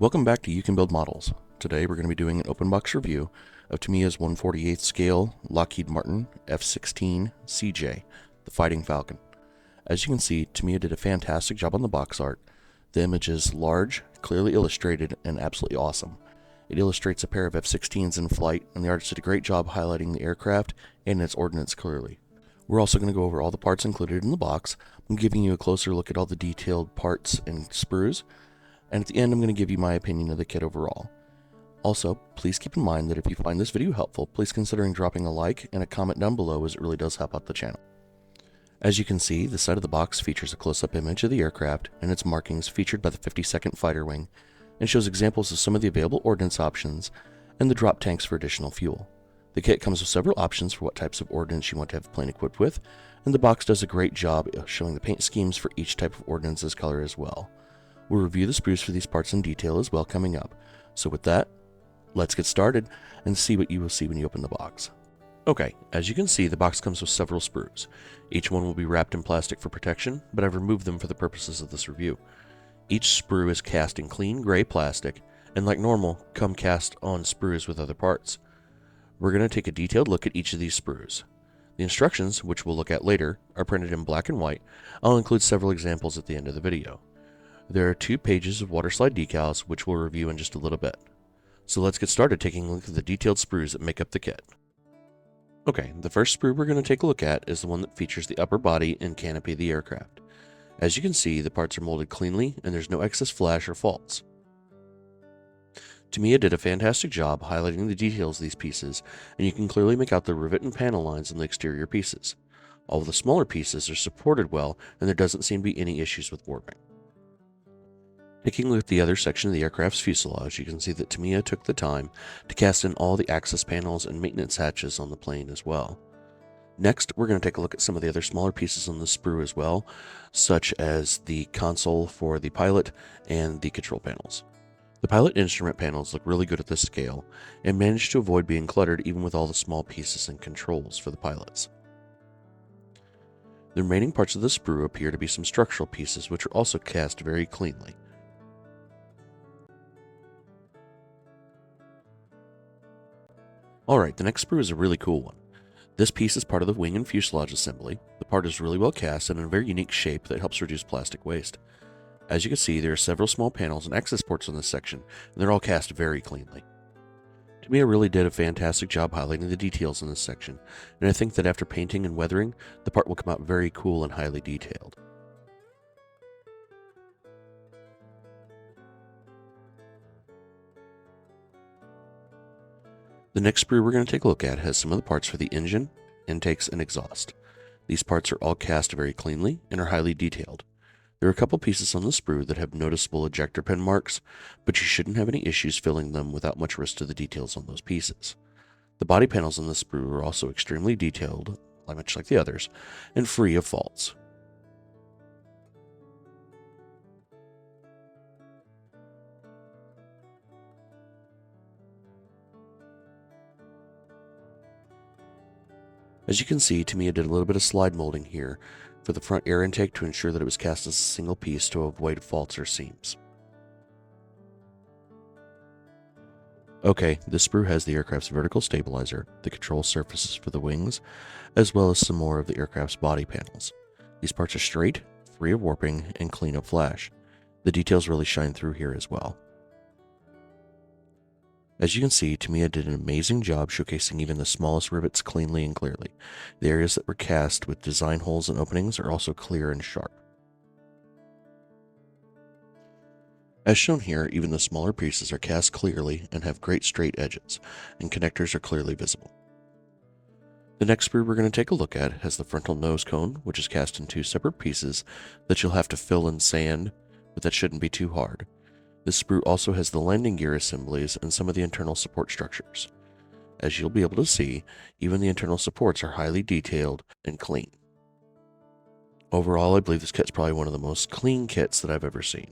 Welcome back to You Can Build Models. Today we're going to be doing an open box review of Tamiya's 1/48 scale Lockheed Martin F-16 CJ, the Fighting Falcon. As you can see, Tamiya did a fantastic job on the box art. The image is large, clearly illustrated, and absolutely awesome. It illustrates a pair of F-16s in flight, and the artist did a great job highlighting the aircraft and its ordnance clearly. We're also going to go over all the parts included in the box. I'm giving you a closer look at all the detailed parts and sprues, and at the end I'm going to give you my opinion of the kit overall. Also, please keep in mind that if you find this video helpful, please consider dropping a like and a comment down below, as it really does help out the channel. As you can see, the side of the box features a close-up image of the aircraft and its markings featured by the 52nd Fighter Wing, and shows examples of some of the available ordnance options and the drop tanks for additional fuel. The kit comes with several options for what types of ordnance you want to have the plane equipped with, and the box does a great job of showing the paint schemes for each type of ordnance's color as well. We'll review the sprues for these parts in detail as well coming up. So with that, let's get started and see what you will see when you open the box. Okay, as you can see, the box comes with several sprues. Each one will be wrapped in plastic for protection, but I've removed them for the purposes of this review. Each sprue is cast in clean gray plastic, and like normal, come cast on sprues with other parts. We're going to take a detailed look at each of these sprues. The instructions, which we'll look at later, are printed in black and white. I'll include several examples at the end of the video. There are 2 pages of waterslide decals, which we'll review in just a little bit. So let's get started taking a look at the detailed sprues that make up the kit. Okay, the first sprue we're going to take a look at is the one that features the upper body and canopy of the aircraft. As you can see, the parts are molded cleanly and there's no excess flash or faults. Tamiya did a fantastic job highlighting the details of these pieces, and you can clearly make out the rivet and panel lines on the exterior pieces. All of the smaller pieces are supported well, and there doesn't seem to be any issues with warping. Taking a look at the other section of the aircraft's fuselage, you can see that Tamiya took the time to cast in all the access panels and maintenance hatches on the plane as well. Next, we're going to take a look at some of the other smaller pieces on the sprue as well, such as the console for the pilot and the control panels. The pilot instrument panels look really good at this scale, and manage to avoid being cluttered even with all the small pieces and controls for the pilots. The remaining parts of the sprue appear to be some structural pieces, which are also cast very cleanly. Alright, the next sprue is a really cool one. This piece is part of the wing and fuselage assembly. The part is really well cast and in a very unique shape that helps reduce plastic waste. As you can see, there are several small panels and access ports on this section, and they're all cast very cleanly. Tamiya really did a fantastic job highlighting the details in this section, and I think that after painting and weathering, the part will come out very cool and highly detailed. The next sprue we're going to take a look at has some of the parts for the engine, intakes, and exhaust. These parts are all cast very cleanly and are highly detailed. There are a couple pieces on the sprue that have noticeable ejector pin marks, but you shouldn't have any issues filling them without much risk to the details on those pieces. The body panels on the sprue are also extremely detailed, much like the others, and free of faults. As you can see, Tamiya did a little bit of slide molding here for the front air intake to ensure that it was cast as a single piece to avoid faults or seams. Okay, this sprue has the aircraft's vertical stabilizer, the control surfaces for the wings, as well as some more of the aircraft's body panels. These parts are straight, free of warping, and clean of flash. The details really shine through here as well. As you can see, Tamiya did an amazing job showcasing even the smallest rivets cleanly and clearly. The areas that were cast with design holes and openings are also clear and sharp. As shown here, even the smaller pieces are cast clearly and have great straight edges, and connectors are clearly visible. The next sprue we're going to take a look at has the frontal nose cone, which is cast in 2 separate pieces that you'll have to fill in sand, but that shouldn't be too hard. This sprue also has the landing gear assemblies and some of the internal support structures. As you'll be able to see, even the internal supports are highly detailed and clean. Overall, I believe this kit's probably one of the most clean kits that I've ever seen.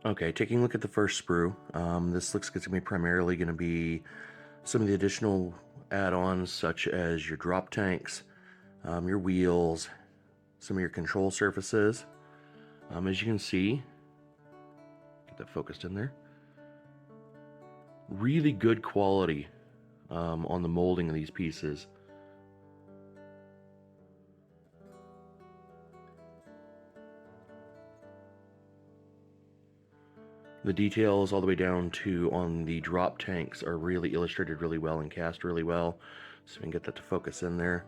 Okay, taking a look at the first sprue, this looks like it's going to be primarily going to be some of the additional add-ons such as your drop tanks, your wheels, some of your control surfaces. As you can see, get that focused in there. Really good quality on the molding of these pieces. The details all the way down to on the drop tanks are really illustrated really well and cast really well. So we can get that to focus in there.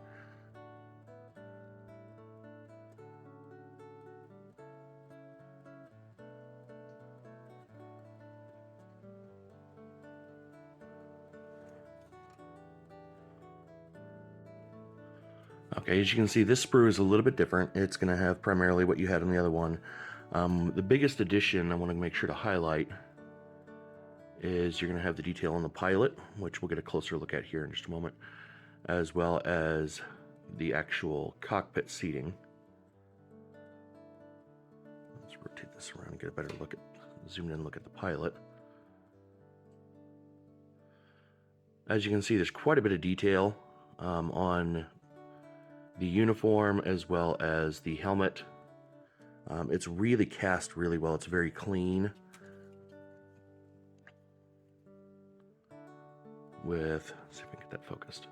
Okay, as you can see, this sprue is a little bit different. It's going to have primarily what you had on the other one. The biggest addition I want to make sure to highlight is you're going to have the detail on the pilot, which we'll get a closer look at here in just a moment, as well as the actual cockpit seating. Let's rotate this around and get a better look at, zoom in, look at the pilot. As you can see, there's quite a bit of detail on the uniform as well as the helmet. It's really cast really well. It's very clean. Let's see if we can get that focused.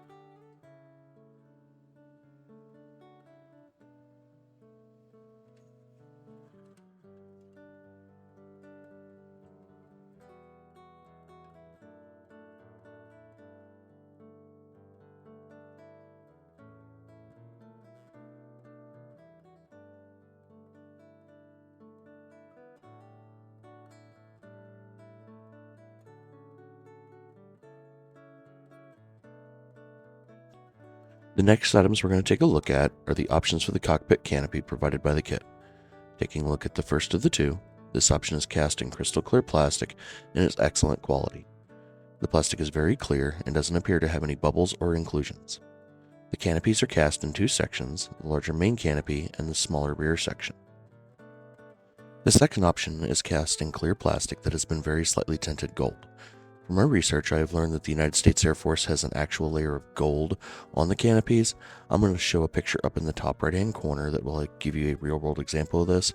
The next items we're going to take a look at are the options for the cockpit canopy provided by the kit. Taking a look at the first of the two, this option is cast in crystal clear plastic and is excellent quality. The plastic is very clear and doesn't appear to have any bubbles or inclusions. The canopies are cast in two sections, the larger main canopy and the smaller rear section. The second option is cast in clear plastic that has been very slightly tinted gold. From my research, I have learned that the United States Air Force has an actual layer of gold on the canopies. I'm going to show a picture up in the top right-hand corner that will give you a real-world example of this.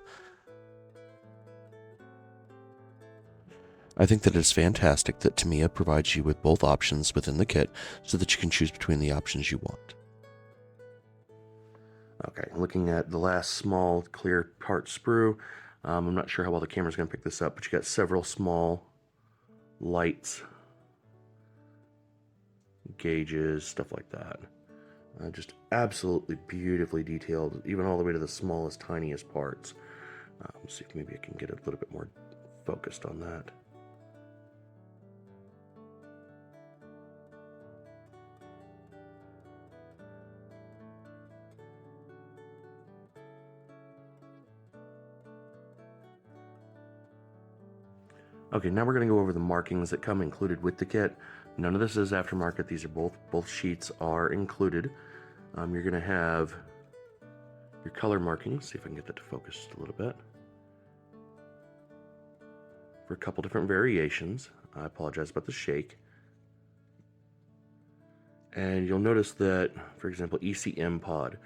I think that it is fantastic that Tamiya provides you with both options within the kit so that you can choose between the options you want. Okay, looking at the last small clear part sprue, I'm not sure how well the camera's going to pick this up, but you got several small lights, gauges, stuff like that. Just absolutely beautifully detailed, even all the way to the smallest, tiniest parts. See if maybe I can get a little bit more focused on that. Okay, now we're going to go over the markings that come included with the kit. None of this is aftermarket. These are both sheets are included. You're going to have your color markings. See if I can get that to focus just a little bit. For a couple different variations. I apologize about the shake. And you'll notice that, for example, ECM pod,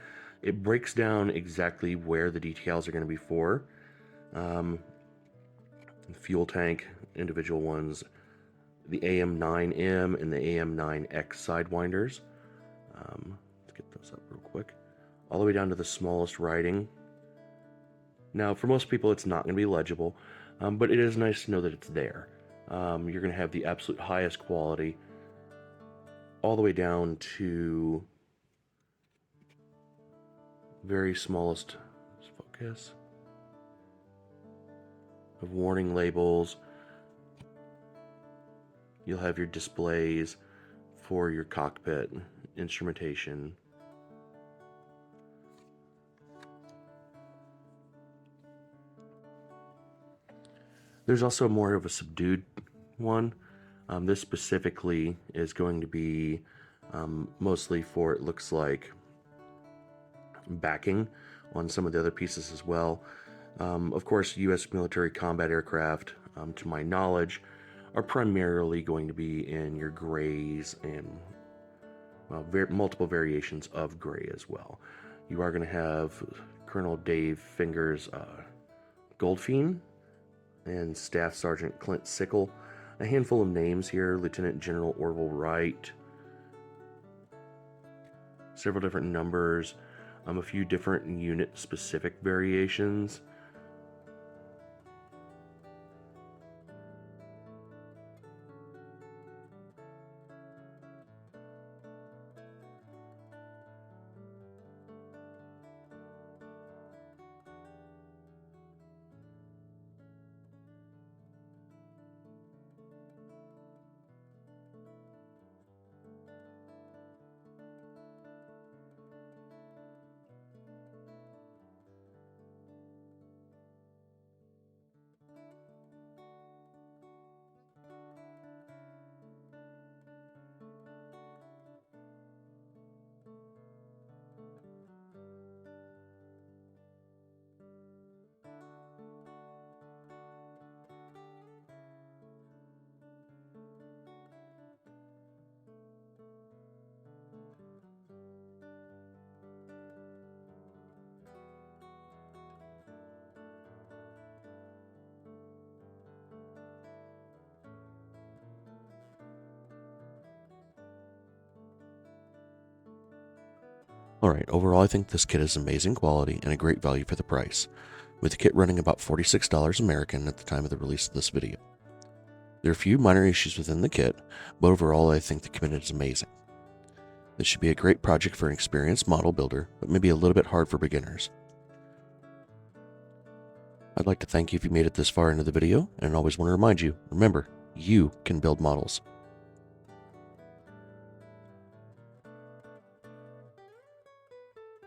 it breaks down exactly where the decals are going to be for. Fuel tank, individual ones, the AM9M and the AM9X sidewinders. Let's get those up real quick. All the way down to the smallest writing. Now, for most people, it's not going to be legible, but it is nice to know that it's there. You're going to have the absolute highest quality, all the way down to very smallest focus of warning labels. You'll have your displays for your cockpit instrumentation. There's also more of a subdued one. This specifically is going to be mostly for, it looks like, backing on some of the other pieces as well. Of course, U.S. military combat aircraft, to my knowledge, are primarily going to be in your grays and multiple variations of gray as well. You are going to have Colonel Dave Fingers Goldfein and Staff Sergeant Clint Sickle. A handful of names here: Lieutenant General Orville Wright, several different numbers, a few different unit-specific variations. Alright, overall I think this kit is amazing quality and a great value for the price, with the kit running about $46 American at the time of the release of this video. There are a few minor issues within the kit, but overall I think the kit is amazing. This should be a great project for an experienced model builder, but maybe a little bit hard for beginners. I'd like to thank you if you made it this far into the video, and I always want to remind you, remember, you can build models.